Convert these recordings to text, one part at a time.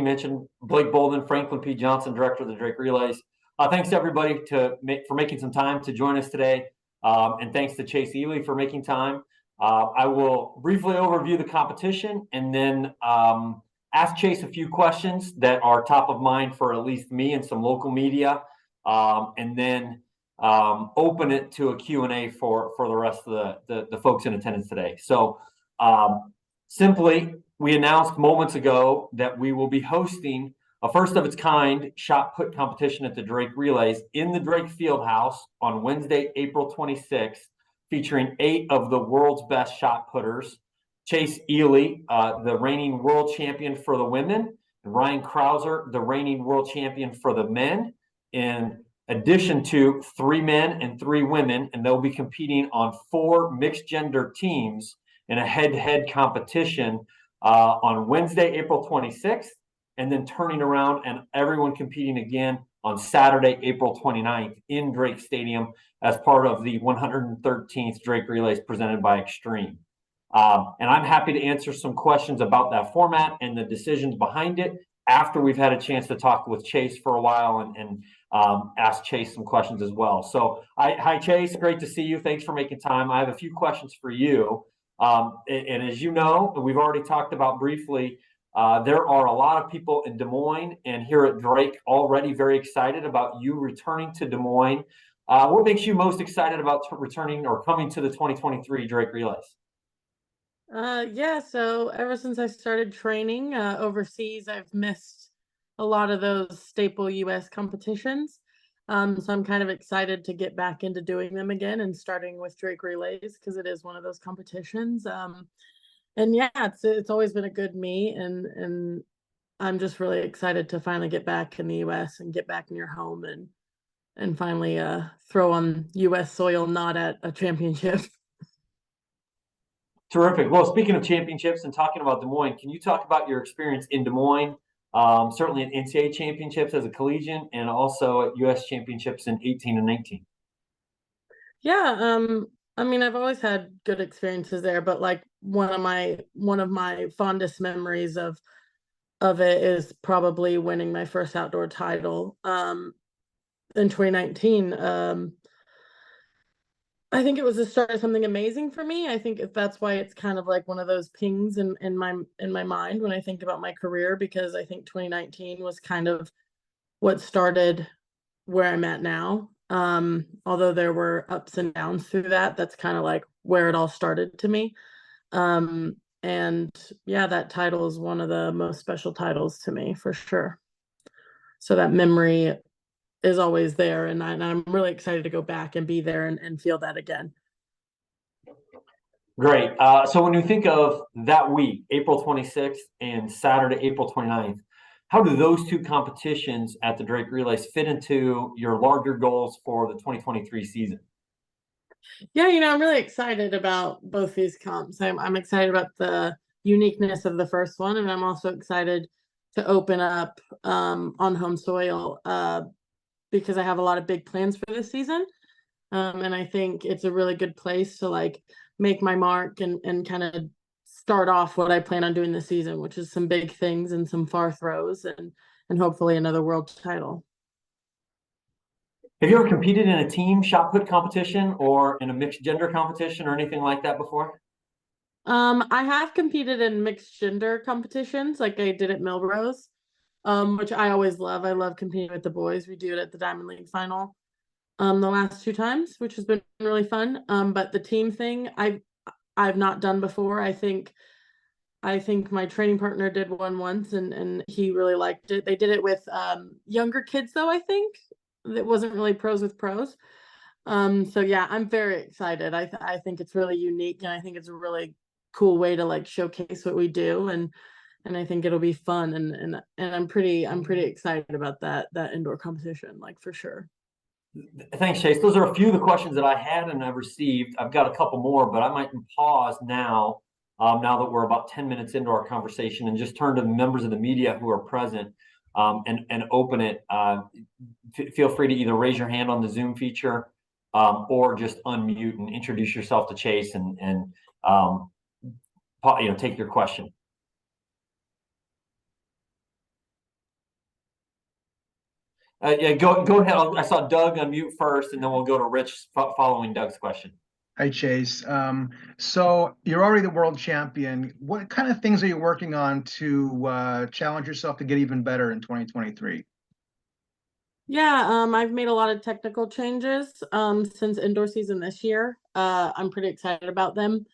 mentioned, Blake Bolden, Franklin P. Johnson, director of the Drake Relays. Thanks to everybody for making some time to join us today. And thanks to Chase Ealey for making time. I will briefly overview the competition and then ask Chase a few questions that are top of mind for at least me and some local media, and then open it to a Q&A for the rest of the folks in attendance today. So simply, we announced moments ago that we will be hosting a first of its kind shot put competition at the Drake Relays in the Drake Fieldhouse on Wednesday, April 26th, featuring 8 of the world's best shot putters. Chase Ealey, the reigning world champion for the women, and Ryan Krauser, the reigning world champion for the men, in addition to 3 men and 3 women, and they'll be competing on 4 mixed gender teams in a head-to-head competition on Wednesday, April 26th, and then turning around and everyone competing again on Saturday, April 29th in Drake Stadium as part of the 113th Drake Relays presented by Extreme. And I'm happy to answer some questions about that format and the decisions behind it after we've had a chance to talk with Chase for a while and ask Chase some questions as well. So hi, Chase. Great to see you. Thanks for making time. I have a few questions for you. And as you know, we've already talked about briefly, there are a lot of people in Des Moines and here at Drake already very excited about you returning to Des Moines. What makes you most excited about returning or coming to the 2023 Drake Relays? Yeah, so ever since I started training overseas, I've missed a lot of those staple US competitions. So I'm kind of excited to get back into doing them again and starting with Drake Relays because it is one of those competitions. And yeah, it's always been a good meet, and I'm just really excited to finally get back in the US and get back in your home and finally throw on US soil, not at a championship. Terrific. Well, speaking of championships and talking about Des Moines, can you talk about your experience in Des Moines, certainly at NCAA championships as a collegiate and also at US championships in 18 and 19? Yeah, I mean, I've always had good experiences there, but like one of my fondest memories of it is probably winning my first outdoor title in 2019. I think it was the start of something amazing for me. I think that's why it's kind of like one of those pings in my mind when I think about my career, because I think 2019 was kind of what started where I'm at now. Although there were ups and downs through that, that's kind of like where it all started to me. And yeah, that title is one of the most special titles to me for sure. So that memory is always there, and I'm really excited to go back and be there and feel that again. Great. So when you think of that week, April 26th and Saturday, April 29th, how do those 2 competitions at the Drake Relays fit into your larger goals for the 2023 season? Yeah, I'm really excited about both these comps. I'm excited about the uniqueness of the first one, and I'm also excited to open up on home soil because I have a lot of big plans for this season. And I think it's a really good place to like make my mark and kind of start off what I plan on doing this season, which is some big things and some far throws and hopefully another world title. Have you ever competed in a team shot put competition or in a mixed gender competition or anything like that before? I have competed in mixed gender competitions, like I did at Milrose, which I always love. I love competing with the boys. We do it at the Diamond League final the last 2 times, which has been really fun. But the team thing I've not done before. I think my training partner did one once and he really liked it. They did it with younger kids though, I think. It wasn't really pros with pros. So yeah, I'm very excited. I think it's really unique, and I think it's a really cool way to like showcase what we do, and I think it'll be fun, and I'm pretty excited about that indoor competition, like for sure. Thanks, Chase. Those are a few of the questions that I had and I've received. I've got a couple more, but I might pause now, now that we're about 10 minutes into our conversation, and just turn to the members of the media who are present and open it. Feel free to either raise your hand on the Zoom feature or just unmute and introduce yourself to Chase and take your question. Yeah, go ahead. I saw Doug unmute first, and then we'll go to Rich following Doug's question. Hi, Chase. So you're already the world champion. What kind of things are you working on to challenge yourself to get even better in 2023? Yeah, I've made a lot of technical changes since indoor season this year. I'm pretty excited about them.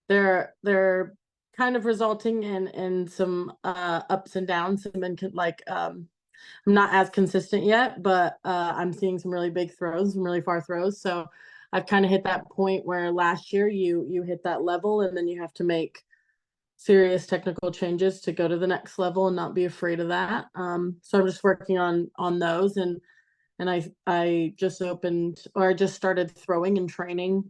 They're kind of resulting in some ups and downs. I'm not as consistent yet, but I'm seeing some really big throws, some really far throws. So I've kind of hit that point where last year you hit that level and then you have to make serious technical changes to go to the next level and not be afraid of that. So I'm just working on those, and I just opened, or I just started throwing and training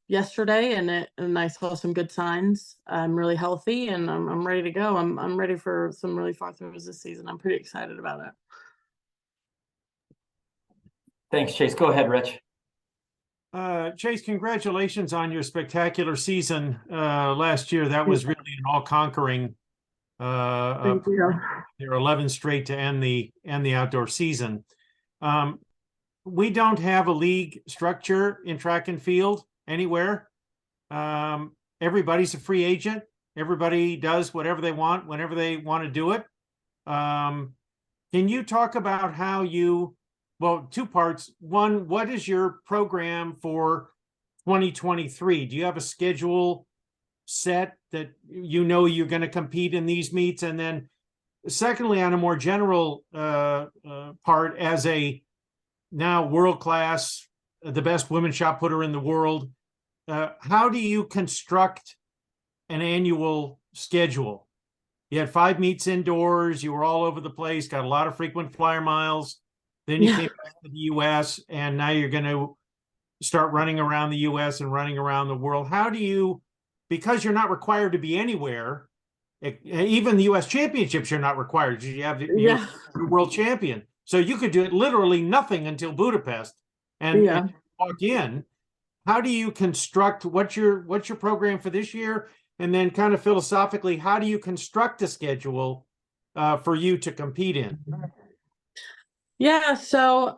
yesterday, and I saw some good signs. I'm really healthy and I'm ready to go. I'm ready for some really far throws this season. I'm pretty excited about it. Thanks, Chase. Go ahead, Rich. Chase, congratulations on your spectacular season last year. That was really an all-conquering. Thank you. There are 11 straight to end the outdoor season. We don't have a league structure in track and field anywhere. Everybody's a free agent. Everybody does whatever they want, whenever they want to do it. Can you talk about how you, well, two parts. One, what is your program for 2023? Do you have a schedule set that you know you're going to compete in these meets? And then secondly, on a more general part, as a now world-class, the best women's shot putter in the world, how do you construct an annual schedule? You had 5 meets indoors, you were all over the place, got a lot of frequent flyer miles. Then you came back to the US, and now you're going to start running around the US and running around the world. How do you, because you're not required to be anywhere, even the US championships, you're not required. You have you're world champion. So you could do it literally nothing until Budapest and walk in. How do you construct, what's your program for this year? And then kind of philosophically, how do you construct a schedule for you to compete in? Yeah, so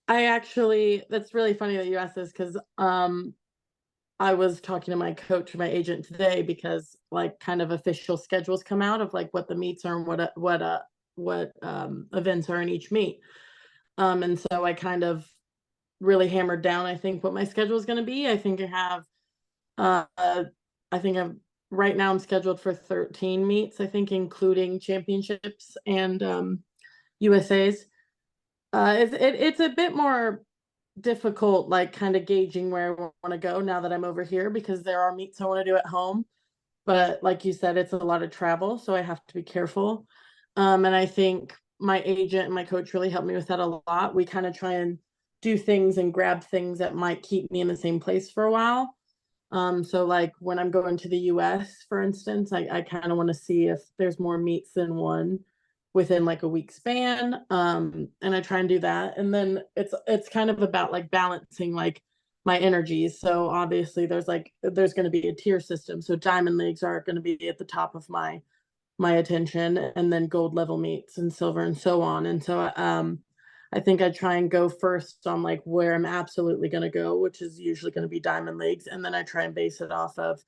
I actually, that's really funny that you asked this, because I was talking to my coach, my agent today, because like kind of official schedules come out of like what the meets are and what events are in each meet. And so I kind of really hammered down, I think, what my schedule is going to be. I think I'm right now I'm scheduled for 13 meets, I think, including championships and USA's. It's a bit more difficult, like kind of gauging where I want to go now that I'm over here, because there are meets I want to do at home. But like you said, it's a lot of travel, so I have to be careful. And I think my agent and my coach really helped me with that a lot. We kind of try and do things and grab things that might keep me in the same place for a while. So like when I'm going to the US, for instance, I kind of want to see if there's more meets than one within like a week span. And I try and do that. And then it's kind of about like balancing like my energies. So obviously there's going to be a tier system. So diamond leagues are going to be at the top of my attention, and then gold level meets and silver and so on. And so I think I try and go first on like where I'm absolutely going to go, which is usually going to be diamond leagues. And then I try and base it off of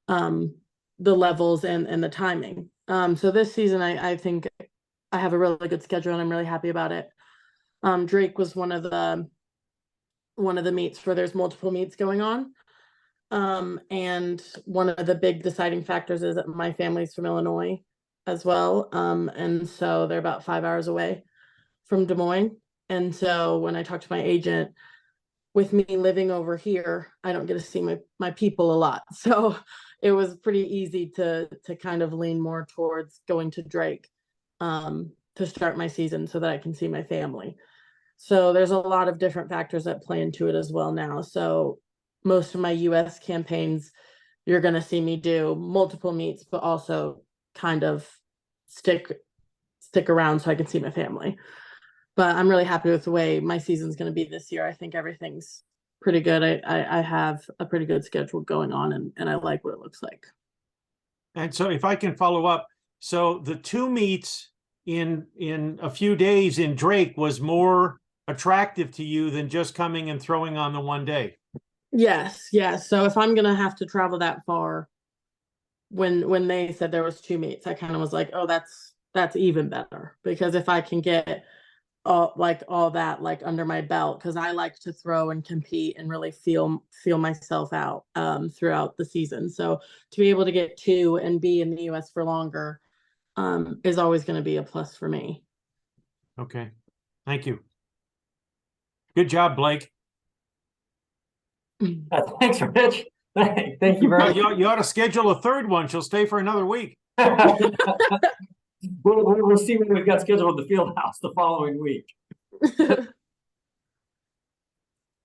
the levels and the timing. So this season, I think I have a really good schedule and I'm really happy about it. Drake was one of the meets where there's multiple meets going on. And one of the big deciding factors is that my family's from Illinois as well. And so they're about 5 hours away from Des Moines. And so when I talked to my agent, with me living over here, I don't get to see my people a lot. So it was pretty easy to kind of lean more towards going to Drake to start my season so that I can see my family. So there's a lot of different factors that play into it as well now. So most of my US campaigns, you're going to see me do multiple meets, but also kind of stick around so I can see my family. But I'm really happy with the way my season's going to be this year. I think everything's pretty good. I have a pretty good schedule going on, and I like what it looks like. And so if I can follow up, so the 2 meets in a few days in Drake was more attractive to you than just coming and throwing on the one day. Yes, yes. So if I'm gonna have to travel that far, when they said there was 2 meets, I kind of was like, oh, that's even better, because if I can get all that like under my belt, because I like to throw and compete and really feel myself out throughout the season. So to be able to get 2 and be in the US for longer is always going to be a plus for me. Okay. Thank you. Good job, Blake. Thanks, Rich. Thank you very much. You ought to schedule a third one. She'll stay for another week. We'll see what we've got scheduled at the field house the following week.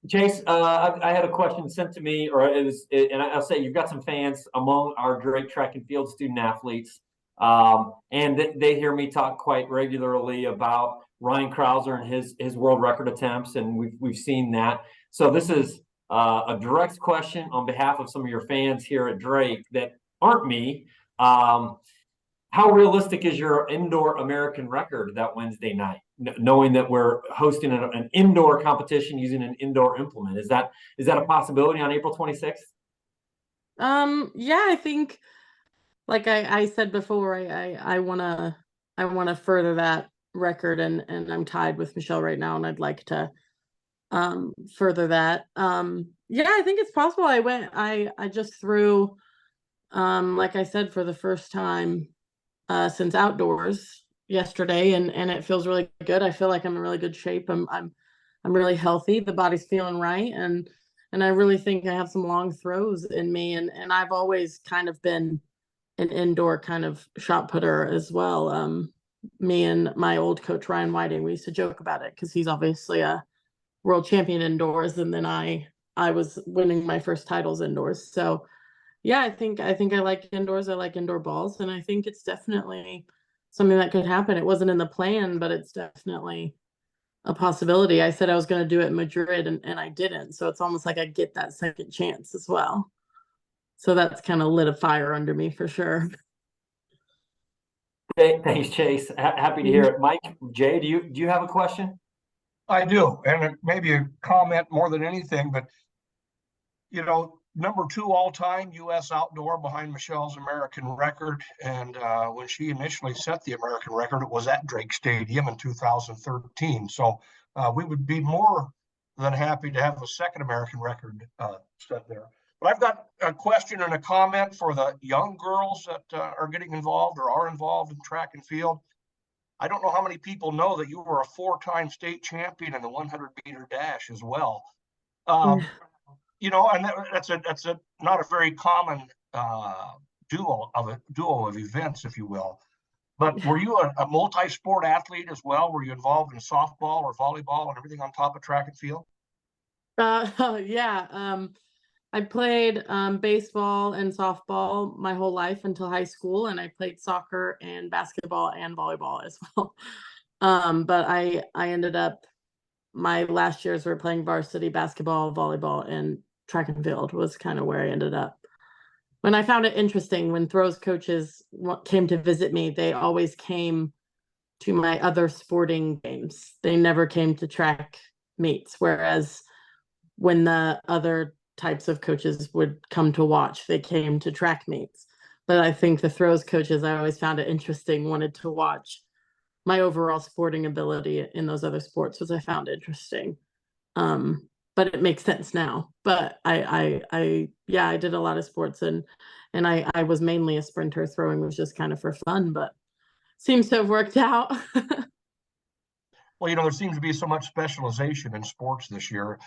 Chase, I had a question sent to me, and I'll say you've got some fans among our Drake track and field student athletes, and they hear me talk quite regularly about Ryan Krauser and his world record attempts, and we've seen that. So this is a direct question on behalf of some of your fans here at Drake that aren't me. How realistic is your indoor American record that Wednesday night, knowing that we're hosting an indoor competition using an indoor implement? Is that a possibility on April 26th? Yeah, I think, like I said before, I wanna further that record, and I'm tied with Michelle right now, and I'd like to further that. Yeah, I think it's possible. I just threw like I said, for the first time since outdoors yesterday, and it feels really good. I feel like I'm in really good shape. I'm really healthy. The body's feeling right, and I really think I have some long throws in me, and I've always kind of been an indoor kind of shot putter as well. Me and my old coach Ryan Whiting, we used to joke about it, because he's obviously a world champion indoors, and then I was winning my first titles indoors. So yeah, I think I like indoors. I like indoor balls, and I think it's definitely something that could happen. It wasn't in the plan, but it's definitely a possibility. I said I was going to do it in Madrid, and I didn't. So it's almost like I get that second chance as well. So that's kind of lit a fire under me for sure. Thanks, Chase. Happy to hear it. Mike, Jay, do you have a question? I do, and it may be a comment more than anything, but number 2 all-time U.S. outdoor behind Michelle's American record. And when she initially set the American record, it was at Drake Stadium in 2013. So we would be more than happy to have a second American record set there. But I've got a question and a comment for the young girls that are getting involved or are involved in track and field. I don't know how many people know that you were a 4-time state champion in the 100-meter dash as well. And that's not a very common duo of events, if you will. But were you a multi-sport athlete as well? Were you involved in softball or volleyball and everything on top of track and field? Yeah. I played baseball and softball my whole life until high school, and I played soccer and basketball and volleyball as well. But I ended up, my last years were playing varsity basketball, volleyball, and track and field was kind of where I ended up. When I found it interesting, when throws coaches came to visit me, they always came to my other sporting games. They never came to track meets, whereas when the other types of coaches would come to watch, they came to track meets. But I think the throws coaches, I always found it interesting, wanted to watch my overall sporting ability in those other sports, which I found interesting. But it makes sense now. But I did a lot of sports, and I was mainly a sprinter. Throwing was just kind of for fun, but seems to have worked out. Well, there seems to be so much specialization in sports this year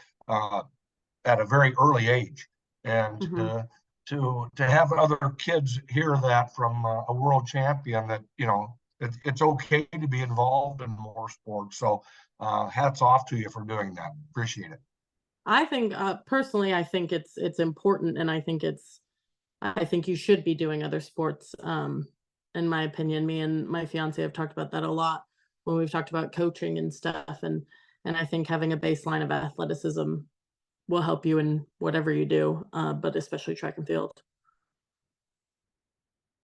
at a very early age, and to have other kids hear that from a world champion, that it's okay to be involved in more sports. So hats off to you for doing that. Appreciate it. I think personally, I think it's important, and I think you should be doing other sports. In my opinion, me and my fiance have talked about that a lot when we've talked about coaching and stuff, and I think having a baseline of athleticism will help you in whatever you do, but especially track and field.